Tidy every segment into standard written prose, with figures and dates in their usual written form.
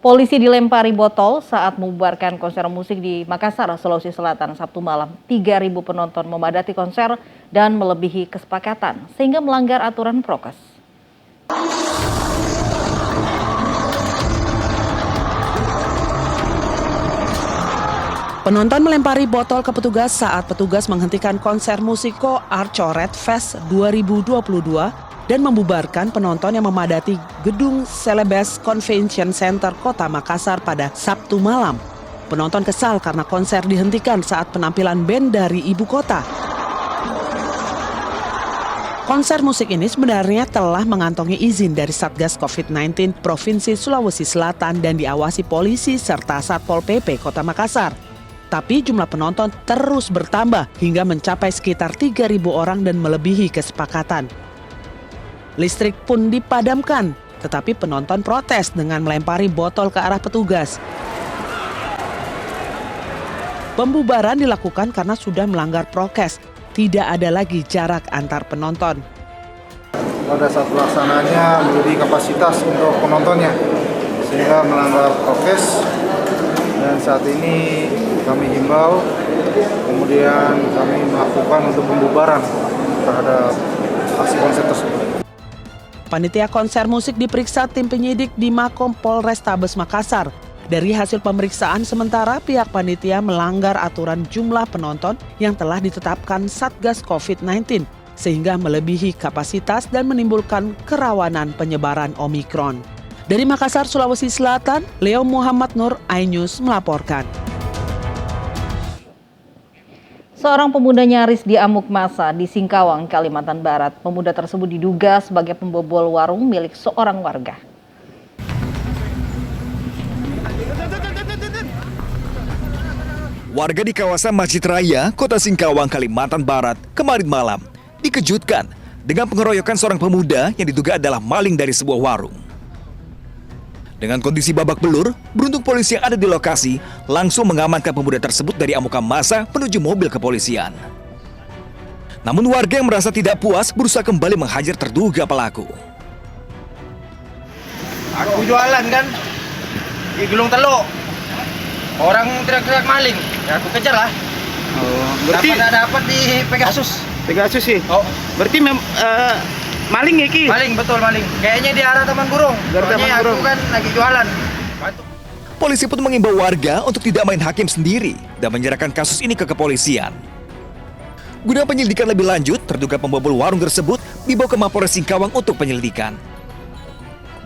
Polisi dilempari botol saat membubarkan konser musik di Makassar, Sulawesi Selatan Sabtu malam. 3.000 penonton memadati konser dan melebihi kesepakatan sehingga melanggar aturan prokes. Penonton melempari botol ke petugas saat petugas menghentikan konser musiko Arcoret Fest 2022 dan membubarkan penonton yang memadati gedung Celebes Convention Center Kota Makassar pada Sabtu malam. Penonton kesal karena konser dihentikan saat penampilan band dari ibu kota. Konser musik ini sebenarnya telah mengantongi izin dari Satgas COVID-19 Provinsi Sulawesi Selatan dan diawasi polisi serta Satpol PP Kota Makassar. Tapi jumlah penonton terus bertambah hingga mencapai sekitar 3.000 orang dan melebihi kesepakatan. Listrik pun dipadamkan, tetapi penonton protes dengan melempari botol ke arah petugas. Pembubaran dilakukan karena sudah melanggar prokes. Tidak ada lagi jarak antar penonton. Pada saat pelaksanaannya menjadi kapasitas untuk penontonnya, sehingga melanggar prokes. Dan saat ini kami himbau, kemudian kami melakukan untuk pembubaran terhadap aksi konser tersebut. Panitia konser musik diperiksa tim penyidik di Makom Polrestabes Makassar. Dari hasil pemeriksaan sementara, pihak panitia melanggar aturan jumlah penonton yang telah ditetapkan Satgas COVID-19 sehingga melebihi kapasitas dan menimbulkan kerawanan penyebaran Omikron. Dari Makassar, Sulawesi Selatan, Leo Muhammad Nur, iNews melaporkan. Seorang pemuda nyaris diamuk massa di Singkawang, Kalimantan Barat. Pemuda tersebut diduga sebagai pembobol warung milik seorang warga. Warga di kawasan Masjid Raya, Kota Singkawang, Kalimantan Barat, kemarin malam dikejutkan dengan pengeroyokan seorang pemuda yang diduga adalah maling dari sebuah warung. Dengan kondisi babak belur, beruntung polisi yang ada di lokasi langsung mengamankan pemuda tersebut dari amukan massa menuju mobil kepolisian. Namun warga yang merasa tidak puas berusaha kembali menghajar terduga pelaku. Aku jualan kan di Gulung Teluk. Orang teriak-teriak maling, ya aku kejar lah. Oh, berarti dapat di Pegasus. Pegasus sih. Oh, berarti maling ya Ki? maling betul maling. Kayaknya di arah Taman Burung. Soalnya aku kan lagi jualan. Polisi pun mengimbau warga untuk tidak main hakim sendiri dan menyerahkan kasus ini ke kepolisian. Guna penyelidikan lebih lanjut, terduga pembobol warung tersebut dibawa ke Mapolres Singkawang untuk penyelidikan.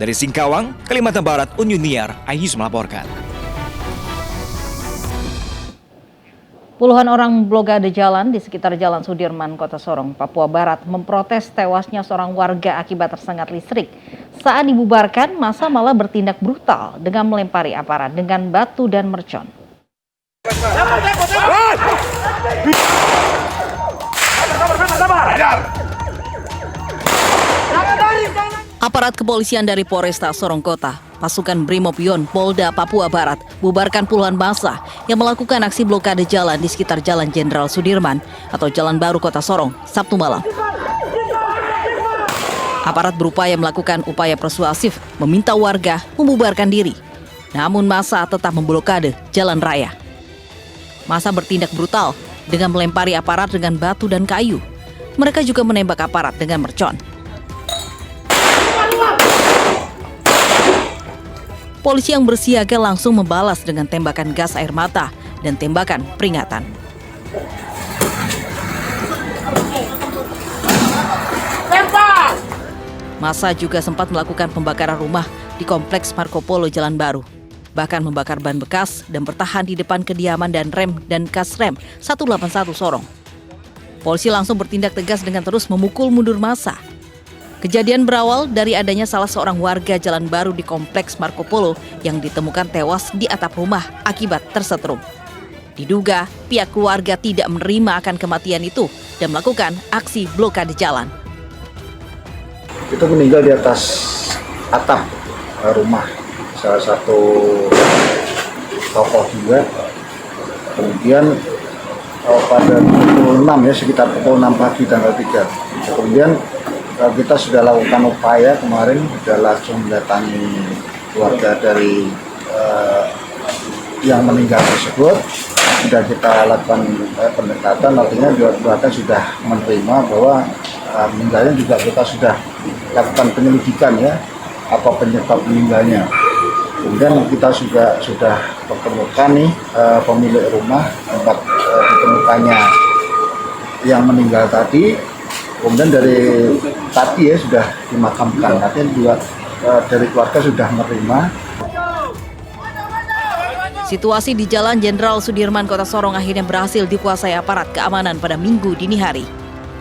Dari Singkawang, Kalimantan Barat, Unyuniar, iNews melaporkan. Puluhan orang blokade jalan di sekitar Jalan Sudirman, Kota Sorong, Papua Barat memprotes tewasnya seorang warga akibat tersengat listrik. Saat dibubarkan, massa malah bertindak brutal dengan melempari aparat dengan batu dan mercon. Aparat kepolisian dari Polresta Sorong Kota, pasukan Brimob-Yon Polda Papua Barat bubarkan puluhan massa yang melakukan aksi blokade jalan di sekitar Jalan Jenderal Sudirman atau Jalan Baru Kota Sorong, Sabtu malam. Aparat berupaya melakukan upaya persuasif meminta warga membubarkan diri. Namun massa tetap memblokade jalan raya. Massa bertindak brutal dengan melempari aparat dengan batu dan kayu. Mereka juga menembak aparat dengan mercon. Polisi yang bersiaga langsung membalas dengan tembakan gas air mata dan tembakan peringatan. Massa juga sempat melakukan pembakaran rumah di Kompleks Marco Polo Jalan Baru. Bahkan membakar ban bekas dan bertahan di depan kediaman dan rem dan kas rem 181 Sorong. Polisi langsung bertindak tegas dengan terus memukul mundur massa. Kejadian berawal dari adanya salah seorang warga Jalan Baru di Kompleks Marco Polo yang ditemukan tewas di atap rumah akibat tersetrum. Diduga pihak keluarga tidak menerima akan kematian itu dan melakukan aksi blokade jalan. Itu meninggal di atas atap rumah salah satu tokoh juga. Kemudian pada pukul 6 ya, sekitar pukul 6 pagi tanggal 3. Kemudian kita sudah lakukan upaya kemarin, sudah langsung mendatangi keluarga dari yang meninggal tersebut sudah kita lakukan pendekatan, artinya keluarga sudah menerima bahwa meninggalnya juga kita sudah lakukan penyelidikan ya, apa penyebab meninggalnya. Kemudian kita juga sudah pertemukan nih pemilik rumah tempat ditemukannya yang meninggal tadi. Kemudian dari tadi ya sudah dimakamkan, artinya juga dari keluarga sudah menerima. Situasi di Jalan Jenderal Sudirman, Kota Sorong akhirnya berhasil dikuasai aparat keamanan pada Minggu dini hari.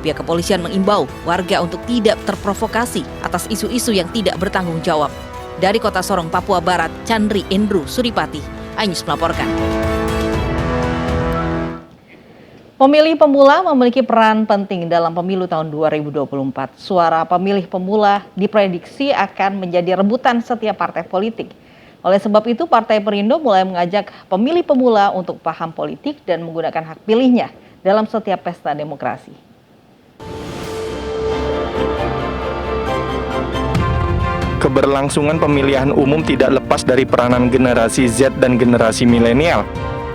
Pihak kepolisian mengimbau warga untuk tidak terprovokasi atas isu-isu yang tidak bertanggung jawab. Dari Kota Sorong, Papua Barat, Chandri Endru Suripati, iNews melaporkan. Pemilih pemula memiliki peran penting dalam pemilu tahun 2024. Suara pemilih pemula diprediksi akan menjadi rebutan setiap partai politik. Oleh sebab itu, Partai Perindo mulai mengajak pemilih pemula untuk paham politik dan menggunakan hak pilihnya dalam setiap pesta demokrasi. Keberlangsungan pemilihan umum tidak lepas dari peranan generasi Z dan generasi milenial.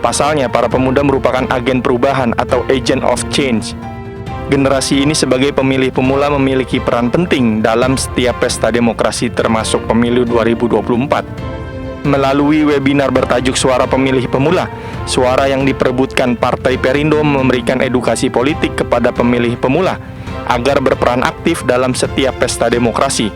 Pasalnya, para pemuda merupakan agen perubahan atau agent of change. Generasi ini sebagai pemilih pemula memiliki peran penting dalam setiap pesta demokrasi termasuk pemilu 2024. Melalui webinar bertajuk Suara Pemilih Pemula, suara yang diperebutkan Partai Perindo memberikan edukasi politik kepada pemilih pemula agar berperan aktif dalam setiap pesta demokrasi.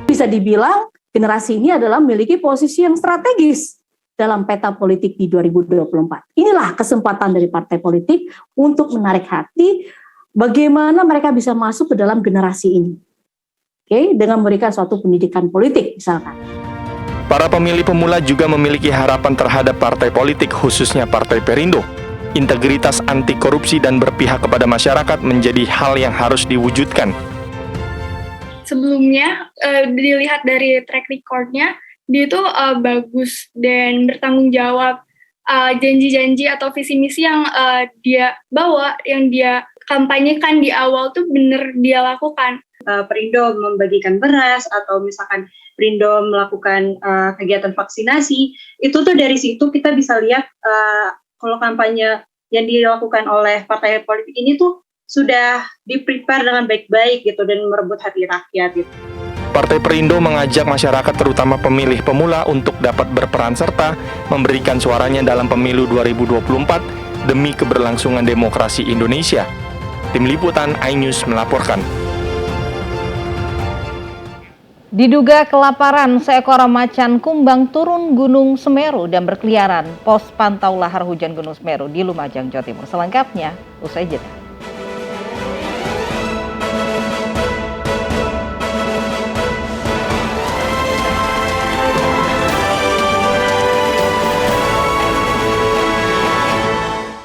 Bisa dibilang generasi ini adalah memiliki posisi yang strategis dalam peta politik di 2024. Inilah kesempatan dari partai politik untuk menarik hati bagaimana mereka bisa masuk ke dalam generasi ini. Oke, dengan memberikan suatu pendidikan politik misalkan. Para pemilih pemula juga memiliki harapan terhadap partai politik, khususnya Partai Perindo. Integritas anti korupsi dan berpihak kepada masyarakat menjadi hal yang harus diwujudkan. Sebelumnya, dilihat dari track record-nya, dia itu bagus dan bertanggung jawab. Janji-janji atau visi misi yang dia bawa, yang dia kampanyekan di awal tuh bener dia lakukan. Perindo membagikan beras atau misalkan Perindo melakukan kegiatan vaksinasi, itu tuh dari situ kita bisa lihat kalau kampanye yang dilakukan oleh partai politik ini tuh sudah di-prepare dengan baik-baik gitu dan merebut hati rakyat gitu. Partai Perindo mengajak masyarakat terutama pemilih pemula untuk dapat berperan serta memberikan suaranya dalam pemilu 2024 demi keberlangsungan demokrasi Indonesia. Tim Liputan iNews melaporkan. Diduga kelaparan, seekor macan kumbang turun Gunung Semeru dan berkeliaran pos pantau lahar hujan Gunung Semeru di Lumajang, Jawa Timur. Selengkapnya usai jeda.